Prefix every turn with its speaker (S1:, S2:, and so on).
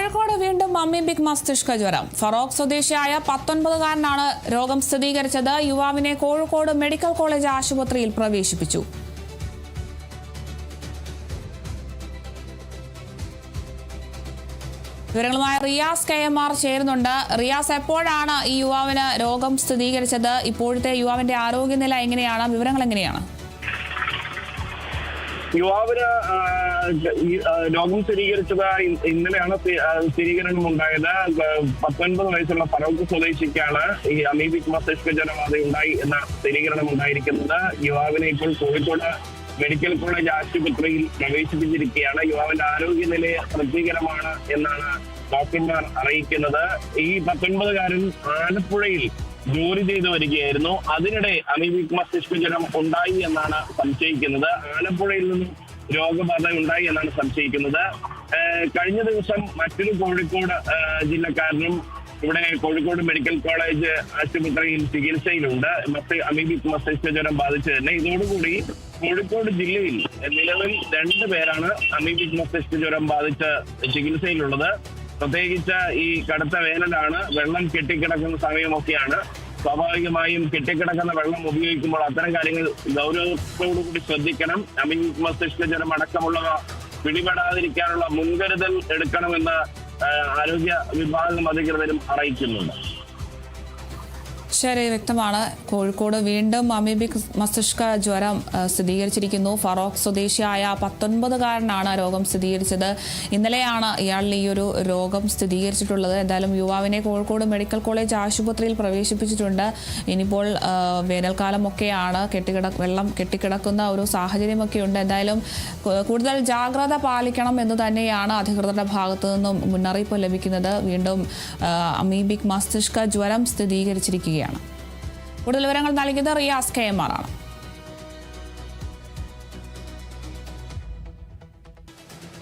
S1: കോഴിക്കോട് വീണ്ടും അമീബിക് മസ്തിഷ്ക ജ്വരം. ഫറോക്ക് സ്വദേശിയായ 19-കാരനാണ് രോഗം സ്ഥിരീകരിച്ചത്. യുവാവിനെ കോഴിക്കോട് മെഡിക്കൽ കോളേജ് ആശുപത്രിയിൽ പ്രവേശിപ്പിച്ചു. വിവരങ്ങളുമായി റിയാസ് KMR ചേരുന്നുണ്ട്. റിയാസ്, എപ്പോഴാണ് ഈ യുവാവിന് രോഗം സ്ഥിരീകരിച്ചത്? ഇപ്പോഴത്തെ യുവാവിന്റെ ആരോഗ്യനില എങ്ങനെയാണ്? വിവരങ്ങൾ എങ്ങനെയാണ്?
S2: യുവാവിന് രോഗം സ്ഥിരീകരിച്ചത് ഇന്നലെയാണ് സ്ഥിരീകരണം ഉണ്ടായത്. 19 വയസ്സുള്ള ഫറോക്ക് സ്വദേശിക്കാണ് ഈ അമീബിക് മസ്തിഷ്ക ജ്വരബാധ ഉണ്ടായി എന്ന സ്ഥിരീകരണം ഉണ്ടായിരിക്കുന്നത്. യുവാവിനെ ഇപ്പോൾ കോഴിക്കോട് മെഡിക്കൽ കോളേജ് ആശുപത്രിയിൽ പ്രവേശിപ്പിച്ചിരിക്കുകയാണ്. യുവാവിന്റെ ആരോഗ്യനില തൃപ്തികരമാണ് എന്നാണ് ഡോക്ടർമാർ അറിയിക്കുന്നത്. ഈ 19-കാരൻ ആലപ്പുഴയിൽ ജോലി ചെയ്തു വരികയായിരുന്നു. അതിനിടെ അമീബിക് മസ്തിഷ്ക ജ്വരം ഉണ്ടായി എന്നാണ് സംശയിക്കുന്നത്. ആലപ്പുഴയിൽ നിന്നും രോഗബാധ ഉണ്ടായി എന്നാണ് സംശയിക്കുന്നത്. കഴിഞ്ഞ ദിവസം മറ്റൊരു കോഴിക്കോട് ജില്ലക്കാരനും ഇവിടെ കോഴിക്കോട് മെഡിക്കൽ കോളേജ് ആശുപത്രിയിൽ ചികിത്സയിലുണ്ട്. അമീബിക് മസ്തിഷ്ക ജ്വരം ബാധിച്ചു തന്നെ. ഇതോടുകൂടി കോഴിക്കോട് ജില്ലയിൽ നിലവിൽ 2 പേരാണ് അമീബിക് മസ്തിഷ്ക ജ്വരം ബാധിച്ച് ചികിത്സയിലുള്ളത്. പ്രത്യേകിച്ച് ഈ കടുത്ത വേനലാണ്, വെള്ളം കെട്ടിക്കിടക്കുന്ന സമയമൊക്കെയാണ്. സ്വാഭാവികമായും കെട്ടിക്കിടക്കുന്ന വെള്ളം ഉപയോഗിക്കുമ്പോൾ അത്തരം കാര്യങ്ങൾ ഗൗരവത്തോടുകൂടി ശ്രദ്ധിക്കണം. അമീബിക് മസ്തിഷ്ക ജ്വരം അടക്കമുള്ളവ പിടിപെടാതിരിക്കാനുള്ള മുൻകരുതൽ എടുക്കണമെന്ന് ആരോഗ്യ വിഭാഗം അധികൃതരും അറിയിക്കുന്നുണ്ട്.
S1: ശരി, വ്യക്തമാണ്. കോഴിക്കോട് വീണ്ടും അമീബിക് മസ്തിഷ്ക ജ്വരം സ്ഥിരീകരിച്ചിരിക്കുന്നു. ഫറോക്ക് സ്വദേശിയായ 19-കാരനാണ് രോഗം സ്ഥിരീകരിച്ചത്. ഇന്നലെയാണ് ഇയാളിൽ ഈ ഒരു രോഗം സ്ഥിരീകരിച്ചിട്ടുള്ളത്. എന്തായാലും യുവാവിനെ കോഴിക്കോട് മെഡിക്കൽ കോളേജ് ആശുപത്രിയിൽ പ്രവേശിപ്പിച്ചിട്ടുണ്ട്. ഇനിയിപ്പോൾ വേനൽക്കാലമൊക്കെയാണ്, വെള്ളം കെട്ടിക്കിടക്കുന്ന ഒരു സാഹചര്യമൊക്കെ ഉണ്ട്. എന്തായാലും കൂടുതൽ ജാഗ്രത പാലിക്കണം എന്ന് തന്നെയാണ് അധികൃതരുടെ ഭാഗത്തു നിന്നും മുന്നറിയിപ്പ് ലഭിക്കുന്നത്. വീണ്ടും അമീബിക് മസ്തിഷ്ക ജ്വരം സ്ഥിരീകരിച്ചിരിക്കുകയാണ്. കൂടുതൽ വിവരങ്ങൾ നൽകിയത് റിയാസ് KMR ആണ്.